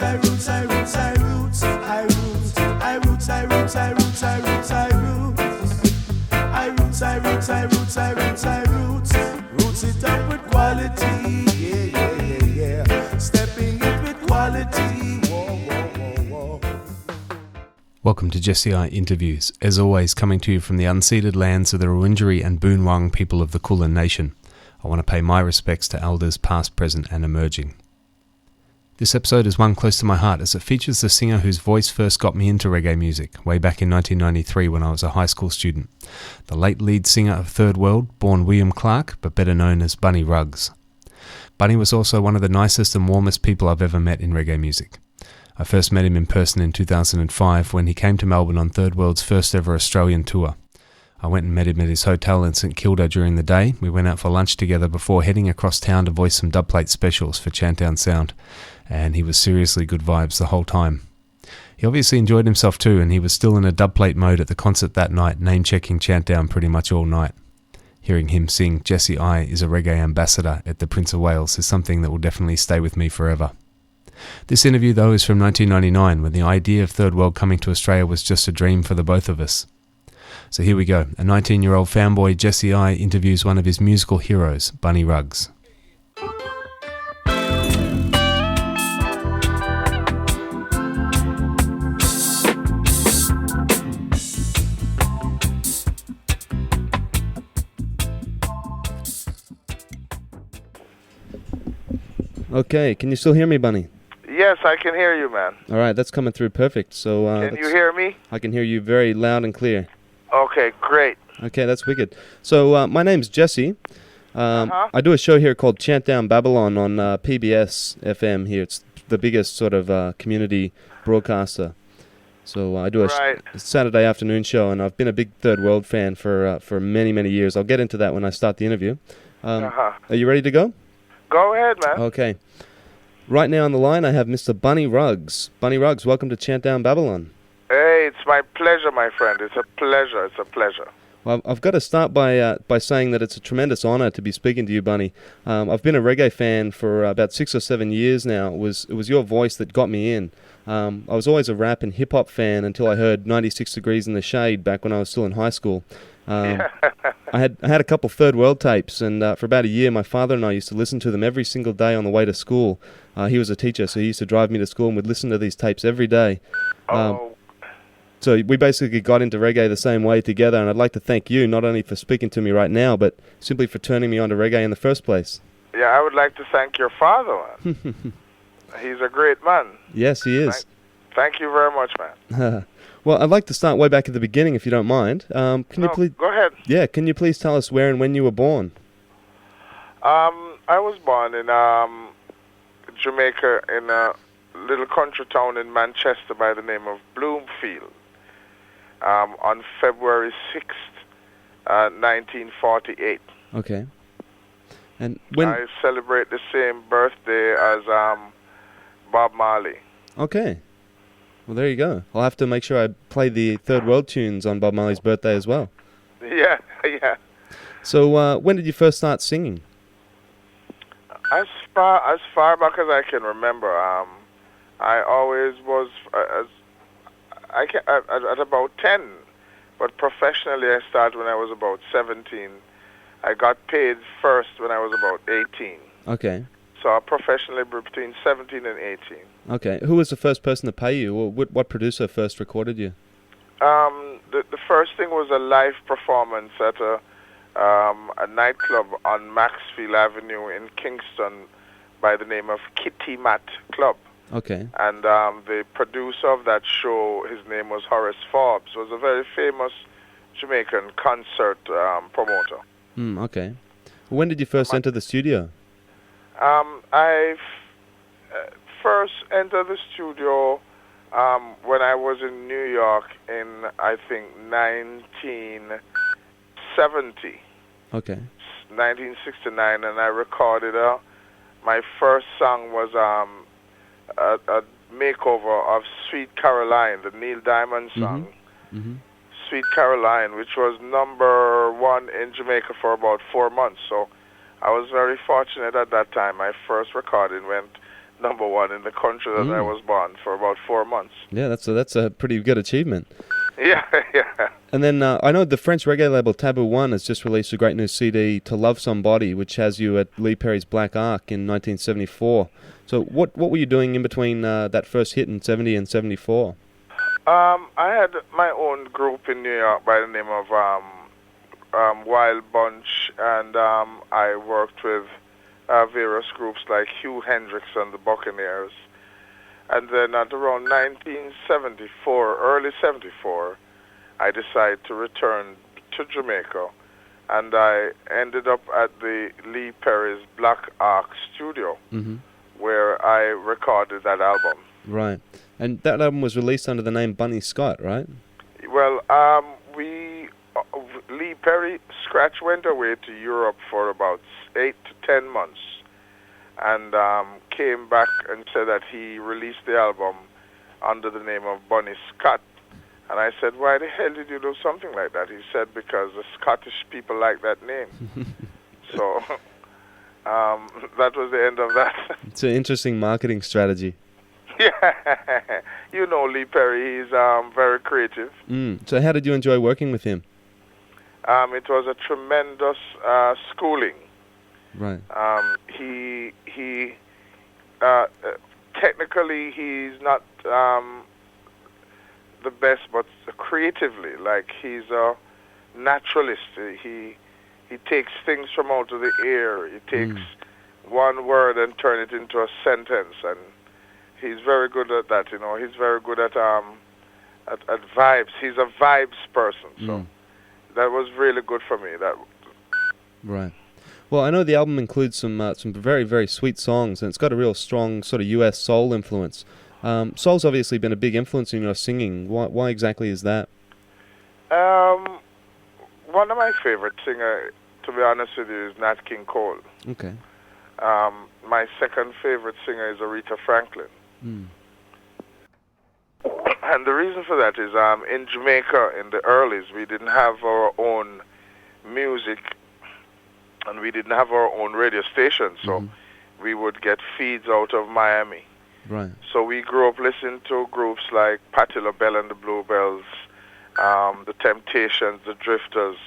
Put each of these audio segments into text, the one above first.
Roots it up with quality, yeah. Stepping it with quality. Whoa. Welcome to Jesse I Interviews, as always coming to you from the unceded lands of the Wurundjeri and Boonwurrung people of the Kulin Nation. I want to pay my respects to elders past, present and emerging. This episode is one close to my heart as it features the singer whose voice first got me into reggae music, way back in 1993 when I was a high school student. The late lead singer of Third World, born William Clark, but better known as Bunny Ruggs. Bunny was also one of the nicest and warmest people I've ever met in reggae music. I first met him in person in 2005 when he came to Melbourne on Third World's first ever Australian tour. I went and met him at his hotel in St Kilda during the day. We went out for lunch together before heading across town to voice some dubplate specials for Chantdown Sound, and he was seriously good vibes the whole time. He obviously enjoyed himself too, and he was still in a dubplate mode at the concert that night, name-checking Chantdown pretty much all night. Hearing him sing Jesse I is a reggae ambassador at the Prince of Wales is something that will definitely stay with me forever. This interview though is from 1999, when the idea of Third World coming to Australia was just a dream for the both of us. So here we go. A 19-year-old fanboy, Jesse I, interviews one of his musical heroes, Bunny Ruggs. Okay, can you still hear me, Bunny? Yes, I can hear you, man. All right, that's coming through perfect. So can you hear me? I can hear you very loud and clear. Okay, great. Okay, that's wicked. So my name's Jesse. I do a show here called Chantdown Babylon on PBS FM here. It's the biggest sort of community broadcaster. So I do a Saturday afternoon show, and I've been a big Third World fan for many, many years. I'll get into that when I start the interview. Are you ready to go? Go ahead, man. Okay. Right now on the line, I have Mr. Bunny Ruggs. Bunny Ruggs, welcome to Chantdown Babylon. Hey, it's my pleasure, my friend. It's a pleasure. Well, I've got to start by saying that it's a tremendous honor to be speaking to you, Bunny. I've been a reggae fan for about 6 or 7 years now. It was your voice that got me in. I was always a rap and hip-hop fan until I heard 96 Degrees in the Shade back when I was still in high school. I had a couple Third World tapes, and for about a year, my father and I used to listen to them every single day on the way to school. He was a teacher, so he used to drive me to school, and we'd listen to these tapes every day. So we basically got into reggae the same way together, and I'd like to thank you not only for speaking to me right now, but simply for turning me on to reggae in the first place. Yeah, I would like to thank your father, man. He's a great man. Yes, he is. Thank you very much, man. Well, I'd like to start way back at the beginning, if you don't mind. You please? Go ahead. Yeah, can you please tell us where and when you were born? I was born in Jamaica, in a little country town in Manchester by the name of Bloomfield, on February 6th, 1948. Okay. And when I celebrate the same birthday as Bob Marley. Okay. Well, there you go. I'll have to make sure I play the Third World tunes on Bob Marley's birthday as well. Yeah. So, when did you first start singing? As far back as I can remember, I always was at about 10, but professionally I started when I was about 17. I got paid first when I was about 18. Okay. So professionally between 17 and 18. Okay. Who was the first person to pay you? Or what producer first recorded you? The first thing was a live performance at a nightclub on Maxfield Avenue in Kingston by the name of Kitty Mat Club. Okay. And the producer of that show, his name was Horace Forbes, was a very famous Jamaican concert promoter. Okay. When did you first enter the studio? I first entered the studio when I was in New York in, I think, 1970. Okay. 1969, and I recorded my first song was a makeover of Sweet Caroline, the Neil Diamond song. Mm-hmm. Sweet Caroline, which was #1 in Jamaica for about 4 months. So I was very fortunate at that time. My first recording went #1 in the country that I was born for about 4 months. Yeah, that's a pretty good achievement. Yeah, yeah. And then I know the French reggae label Taboo One has just released a great new CD, To Love Somebody, which has you at Lee Perry's Black Ark in 1974. So what were you doing in between that first hit in 70 and 74? I had my own group in New York by the name of Wild Bunch, and I worked with various groups like Hugh Hendrix and the Buccaneers. And then at around 1974, early 74, I decided to return to Jamaica, and I ended up at the Lee Perry's Black Ark studio, where I recorded that album. Right. And that album was released under the name Bunny Scott, right? Well, Lee Perry Scratch went away to Europe for about 8 to 10 months, and came back and said that he released the album under the name of Bunny Scott. And I said, why the hell did you do something like that? He said, because the Scottish people like that name. So that was the end of that. It's an interesting marketing strategy. Yeah, you know Lee Perry, he's very creative. So how did you enjoy working with him? It was a tremendous schooling. Right. He technically he's not the best, but creatively, like he's a naturalist. He takes things from out of the air. He takes one word and turn it into a sentence, and he's very good at that. You know, he's very good at vibes. He's a vibes person, so that was really good for me. Right. Well, I know the album includes some very, very sweet songs, and it's got a real strong sort of US soul influence. Soul's obviously been a big influence in your singing. Why exactly is that? One of my favorite singers, to be honest with you, is Nat King Cole. Okay. My second favorite singer is Aretha Franklin. And the reason for that is in Jamaica in the earlies, we didn't have our own music, and we didn't have our own radio station, so we would get feeds out of Miami. Right. So we grew up listening to groups like Patti LaBelle and the Bluebells, the Temptations, the Drifters,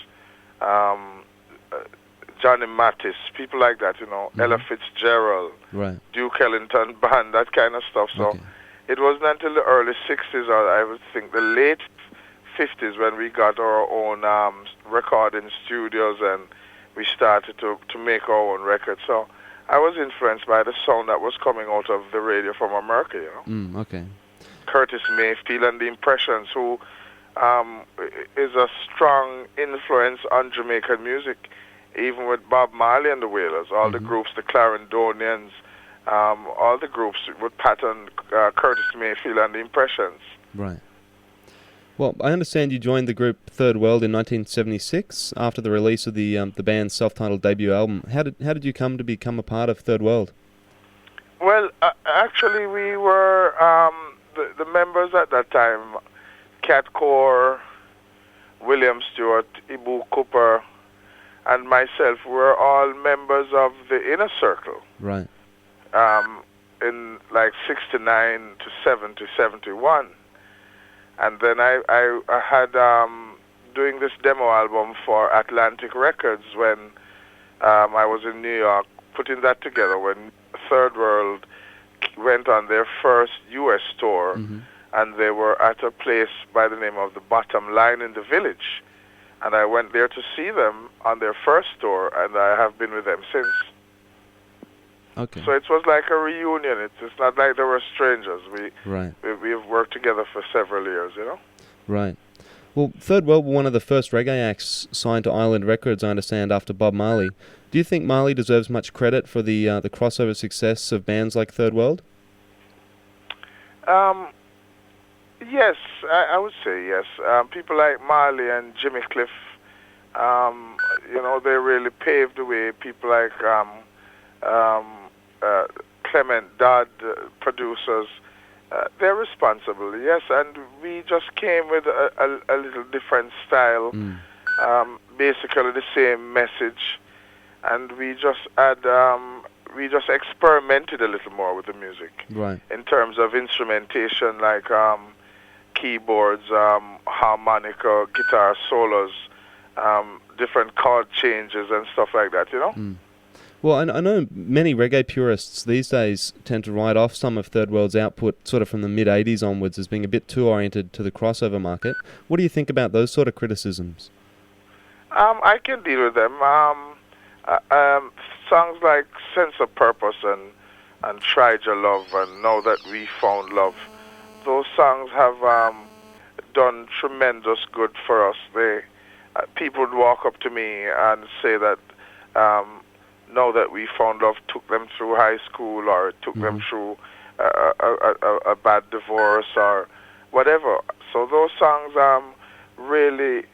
Johnny Mathis, people like that, you know, Ella Fitzgerald, Duke Ellington Band, that kind of stuff. So it wasn't until the early 60s, or I would think the late 50s, when we got our own recording studios and we started to make our own records. So I was influenced by the sound that was coming out of the radio from America, you know. Okay. Curtis Mayfield and the Impressions, who is a strong influence on Jamaican music, even with Bob Marley and the Wailers, all the groups, the Clarendonians, all the groups would pattern Curtis Mayfield and the Impressions. Right. Well, I understand you joined the group Third World in 1976 after the release of the band's self-titled debut album. How did you come to become a part of Third World? Well, actually, we were the members at that time. Cat Core, William Stewart, Ibu Cooper, and myself were all members of the Inner Circle. Right. In like 69 to 70, 71. And then I had, doing this demo album for Atlantic Records when I was in New York, putting that together when Third World went on their first U.S. tour, and they were at a place by the name of the Bottom Line in the Village. And I went there to see them on their first tour, and I have been with them since. Okay. So it was like a reunion. It's not like they were strangers. We have worked together for several years, you know? Right. Well, Third World were one of the first reggae acts signed to Island Records, I understand, after Bob Marley. Do you think Marley deserves much credit for the crossover success of bands like Third World? Yes, I would say yes. People like Marley and Jimmy Cliff, you know, they really paved the way. People like Clement Dodd, producers, they're responsible, yes, and we just came with a little different style, basically the same message, and we just add we just experimented a little more with the music. Right. In terms of instrumentation, like keyboards, harmonica, guitar solos, different chord changes and stuff like that, you know? Mm. Well, I know many reggae purists these days tend to write off some of Third World's output sort of from the mid-'80s onwards as being a bit too oriented to the crossover market. What do you think about those sort of criticisms? I can deal with them. Songs like Sense of Purpose and Tried Your Love and Know That We Found Love, those songs have done tremendous good for us. People would walk up to me and say that Know That We Found Love took them through high school, or it took them through a bad divorce or whatever. So those songs really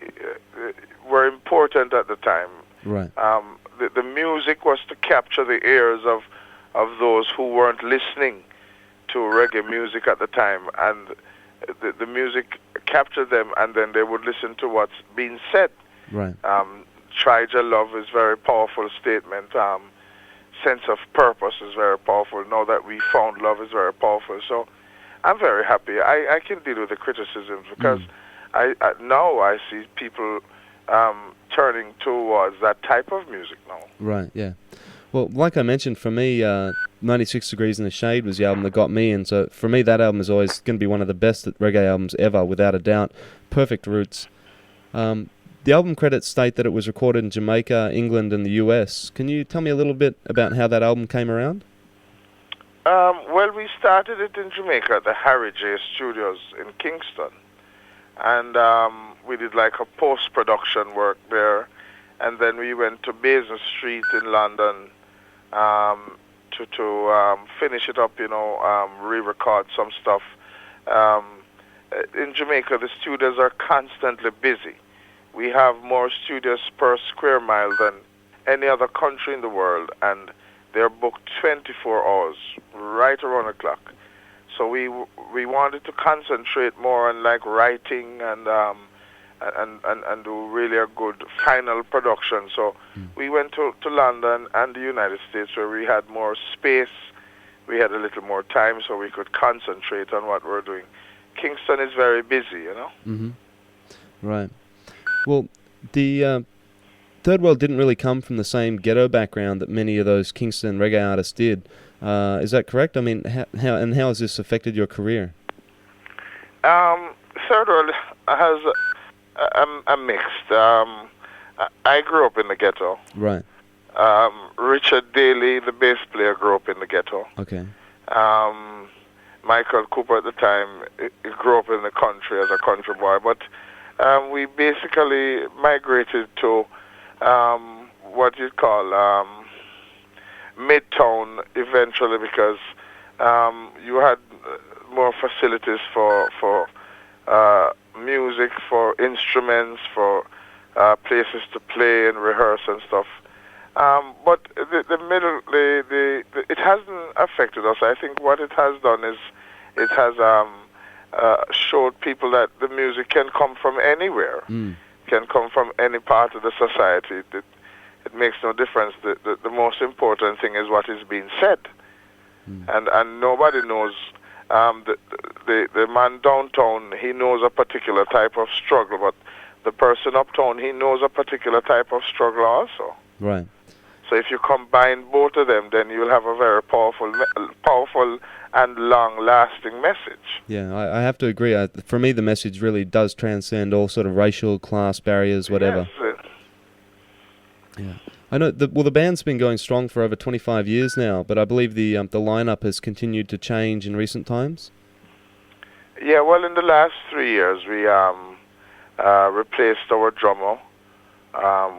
were important at the time. Right. The music was to capture the ears of those who weren't listening to reggae music at the time, and the music captured them, and then they would listen to what's being said. Right. Tried Your Love is a very powerful statement. Sense of Purpose is very powerful. Know That We Found Love is very powerful. So I'm very happy. I can deal with the criticisms because now I see people turning towards that type of music now. Right, yeah. Well, like I mentioned, for me, 96 Degrees in the Shade was the album that got me, and so for me that album is always going to be one of the best reggae albums ever, without a doubt. Perfect roots. The album credits state that it was recorded in Jamaica, England, and the US. Can you tell me a little bit about how that album came around? Well, we started it in Jamaica at the Harry J Studios in Kingston. And we did like a post-production work there. And then we went to Basin Street in London to finish it up, re-record some stuff. In Jamaica, the studios are constantly busy. We have more studios per square mile than any other country in the world, and they're booked 24 hours, right around the clock. So we wanted to concentrate more on like writing and do really a good final production. So we went to London and the United States, where we had more space, we had a little more time, so we could concentrate on what we're doing. Kingston is very busy, Mm-hmm. Right. Well, the Third World didn't really come from the same ghetto background that many of those Kingston reggae artists did. Is that correct? I mean, how has this affected your career? Third World has a mixed. I grew up in the ghetto. Right. Richard Daly, the bass player, grew up in the ghetto. Okay. Michael Cooper at the time, he grew up in the country as a country boy, but we basically migrated to what you'd call Midtown eventually, because you had more facilities for music, for instruments, for places to play and rehearse and stuff. But it hasn't affected us. I think what it has done is it has showed people that the music can come from anywhere, can come from any part of the society. It makes no difference. The most important thing is what is being said. And nobody knows. The man downtown, he knows a particular type of struggle, but the person uptown, he knows a particular type of struggle also. Right. So if you combine both of them, then you'll have a very powerful and long-lasting message. Yeah, I have to agree. For me, the message really does transcend all sort of racial, class barriers, whatever. Yes. Yeah. I know. The band's been going strong for over 25 years now, but I believe the lineup has continued to change in recent times. Yeah, well, in the last 3 years, we replaced our drummer,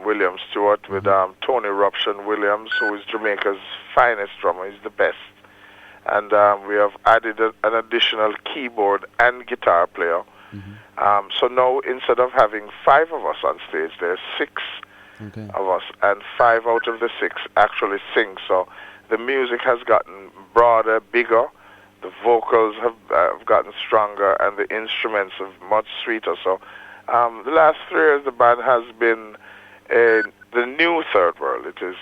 William Stewart, with Tony Ruption Williams, who is Jamaica's finest drummer. He's the best. And we have added an additional keyboard and guitar player. So now, instead of having 5 of us on stage, there's 6 of us, and 5 out of the 6 actually sing. So the music has gotten broader, bigger. The vocals have gotten stronger, and the instruments are much sweeter. So the last 3 years, the band has been the new Third World. It is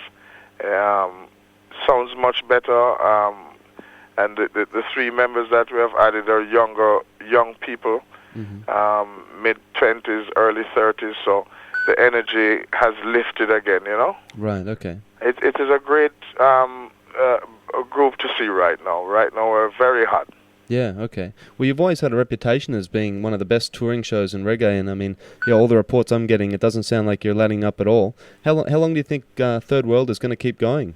sounds much better. And the three members that we have added are young people, mid-20s, early 30s, so the energy has lifted again, you know? Right, okay. It is a great a group to see right now. Right now we're very hot. Yeah, okay. Well, you've always had a reputation as being one of the best touring shows in reggae, and I mean, yeah, all the reports I'm getting, it doesn't sound like you're letting up at all. How long do you think Third World is going to keep going?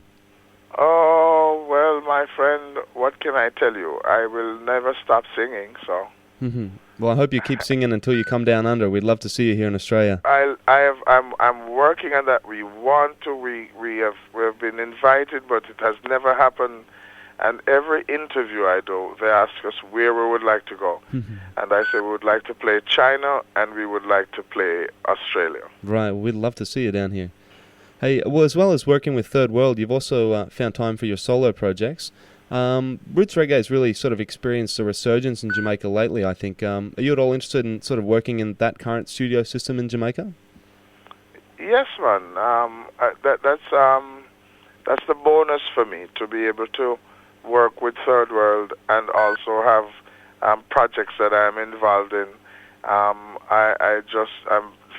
Oh, well, my friend, what can I tell you? I will never stop singing, so... Well, I hope you keep singing until you come down under. We'd love to see you here in Australia. I'm working on that. We want to. We've been invited, but it has never happened. And every interview I do, they ask us where we would like to go, and I say we would like to play China and we would like to play Australia. Right. Well, we'd love to see you down here. Hey, well, as well as working with Third World, you've also found time for your solo projects. Roots Reggae has really sort of experienced a resurgence in Jamaica lately, I think. Are you at all interested in sort of working in that current studio system in Jamaica? Yes, man. That's the bonus for me, to be able to work with Third World and also have projects that I'm involved in. I'm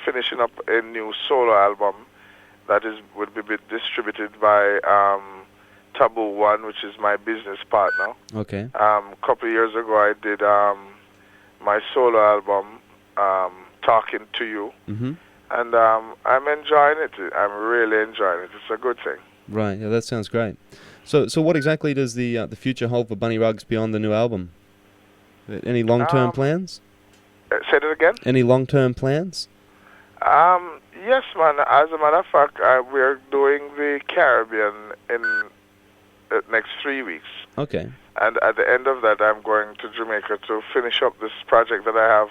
finishing up a new solo album that would be distributed by Taboo One, which is my business partner. Okay. A couple of years ago, I did my solo album, Talking to You, and I'm enjoying it. I'm really enjoying it. It's a good thing. Right. Yeah, that sounds great. So what exactly does the future hold for Bunny Ruggs beyond the new album? Any long-term plans? Say that again? Any long-term plans? Yes, man. As a matter of fact, we're doing the Caribbean in the next 3 weeks. Okay. And at the end of that, I'm going to Jamaica to finish up this project that I have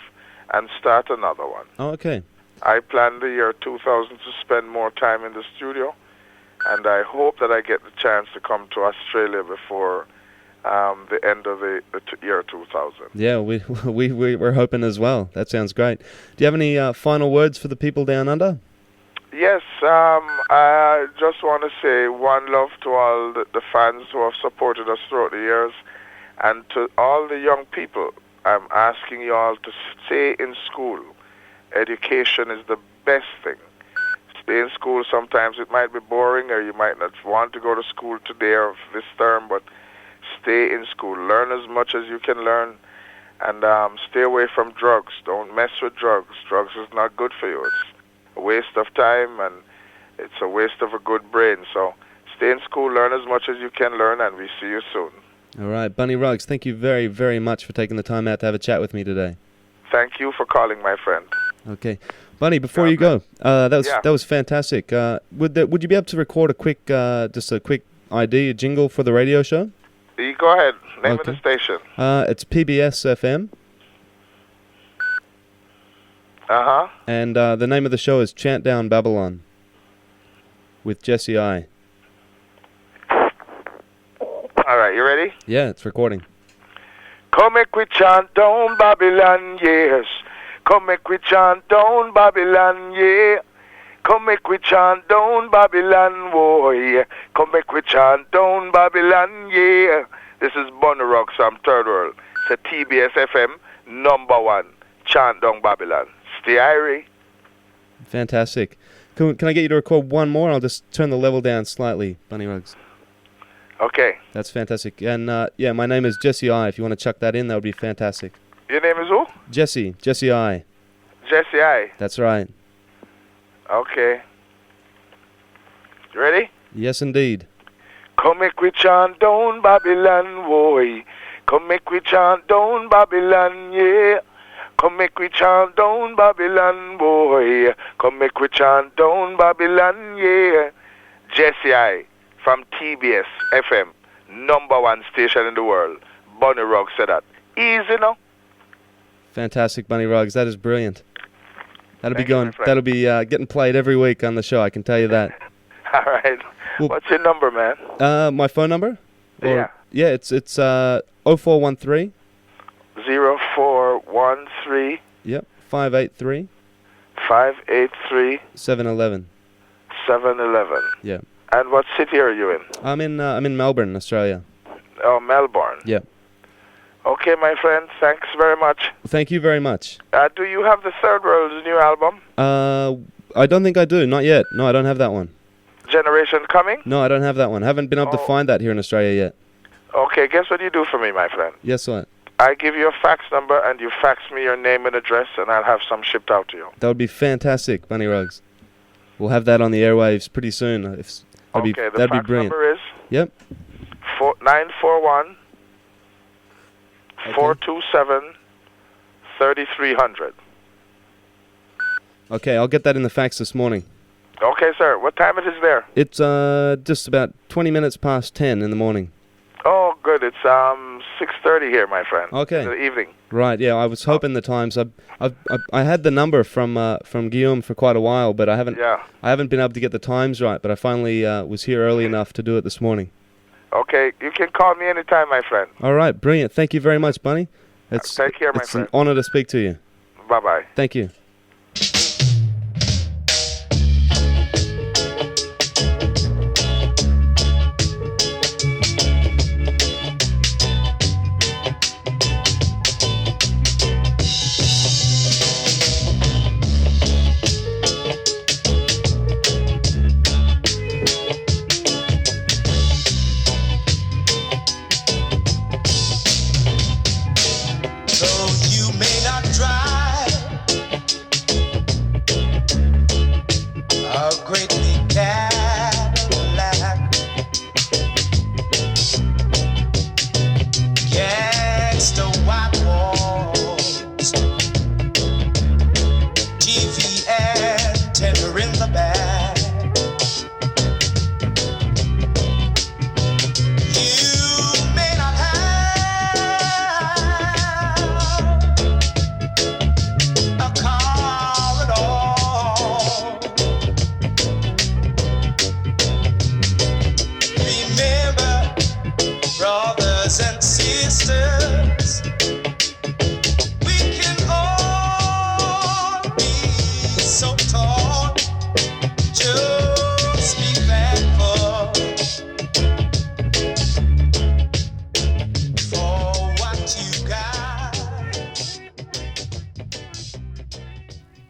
and start another one. Oh, okay. I plan the year 2000 to spend more time in the studio, and I hope that I get the chance to come to Australia before the end of the year 2000. Yeah, we're hoping as well. That sounds great. Do you have any final words for the people down under? Yes, I just want to say one love to all the fans who have supported us throughout the years, and to all the young people. I'm asking you all to stay in school. Education is the best thing. Stay in school. Sometimes it might be boring, or you might not want to go to school today or this term, but stay in school. Learn as much as you can learn, and stay away from drugs. Don't mess with drugs. Drugs is not good for you. It's a waste of time, and it's a waste of a good brain. So stay in school, learn as much as you can learn, and we see you soon. All right, Bunny Ruggs, thank you very, very much for taking the time out to have a chat with me today. Thank you for calling, my friend. Okay. Bunny, before you go, that was fantastic. Would you be able to record a quick ID, a jingle for the radio show? You go ahead. Name of the station. It's PBS FM. And the name of the show is Chant Down Babylon with Jesse I. All right, you ready? Yeah, it's recording. Come make we chant down Babylon, yes. Come make we chant down Babylon, yeah. Come make we chant down Babylon, boy. Come make we chant down Babylon, yeah. This is Bunny Ruggs from Third World. It's a TBS FM #1. Chant down Babylon. Stay irie. Fantastic. Can I get you to record one more? I'll just turn the level down slightly, Bunny Ruggs. Okay. That's fantastic. And my name is Jesse I. If you want to chuck that in, that would be fantastic. Your name is who? Jesse I. Jesse I. That's right. Okay. You ready? Yes, indeed. Come make we chant down Babylon, boy. Come make we chant down Babylon, yeah. Come make we chant down Babylon, boy. Come make we chant down Babylon, yeah. Jesse I from TBS FM, #1 station in the world. Bunny Ruggs said that. Easy now. Fantastic, Bunny Ruggs. That is brilliant. That'll be getting played every week on the show, I can tell you that. All right. Well, what's your number, man? My phone number? Yeah. Yeah, it's 0413. 0413. Yep. 583. 583. 711. 711. Yeah. And what city are you in? I'm in Melbourne, Australia. Oh, Melbourne. Yeah. Okay, my friend. Thanks very much. Thank you very much. Do you have the Third World's new album? I don't think I do. Not yet. No, I don't have that one. Generation Coming? No, I don't have that one. Haven't been able to find that here in Australia yet. Okay, guess what you do for me, my friend? Yes, what? I give you a fax number and you fax me your name and address and I'll have some shipped out to you. That would be fantastic, Bunny Ruggs. We'll have that on the airwaves pretty soon. That'd be brilliant. Number is? Yep. 941 427 3300. Okay, I'll get that in the fax this morning. Okay, sir. What time it is there? It's just about 20 minutes past 10 in the morning. Oh, good. It's 6:30 here, my friend. Okay. In the evening. Right. Yeah, I was hoping the times. I had the number from Guillaume for quite a while, but I haven't been able to get the times right. But I finally was here early enough to do it this morning. Okay, you can call me anytime, my friend. All right, brilliant. Thank you very much, Bunny. Take care, my friend. It's an honor to speak to you. Bye-bye. Thank you.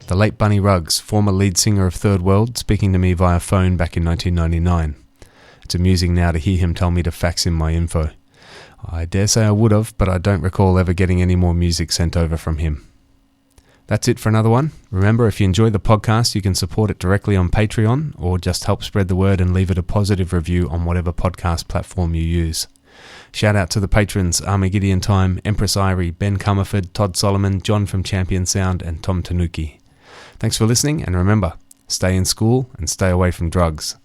The late Bunny Ruggs, former lead singer of Third World, speaking to me via phone back in 1999. It's amusing now to hear him tell me to fax him my info. I dare say I would have, but I don't recall ever getting any more music sent over from him. That's it for another one. Remember, if you enjoy the podcast, you can support it directly on Patreon, or just help spread the word and leave it a positive review on whatever podcast platform you use. Shout out to the patrons Army Gideon Time, Empress Irie, Ben Comerford, Todd Solomon, John from Champion Sound, and Tom Tanuki. Thanks for listening, and remember, stay in school and stay away from drugs.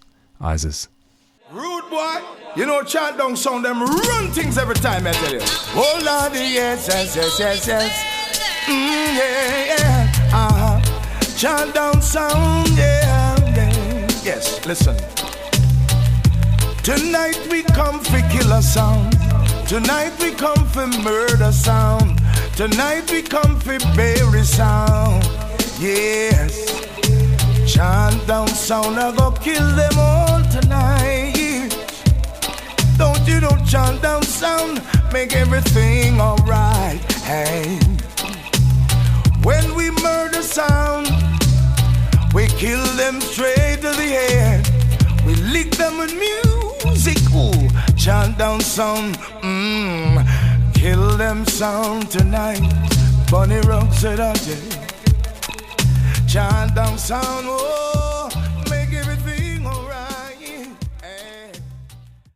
Isis. Rude boy, you know chant down sound, them run things every time, I tell you. Oh Lordy, yes, yeah. Chant down sound, yeah. Yes, listen. Tonight we come for killer sound. Tonight we come for murder sound. Tonight we come for bury sound. Yes, chant down sound, I go kill them all tonight. Don't you know chant down sound, make everything alright. Hey, when we murder sound, we kill them straight to the head. We lick them with music, ooh, chant down sound, kill them sound tonight. Bunny Ruggs said, yeah. Chant down sound, oh.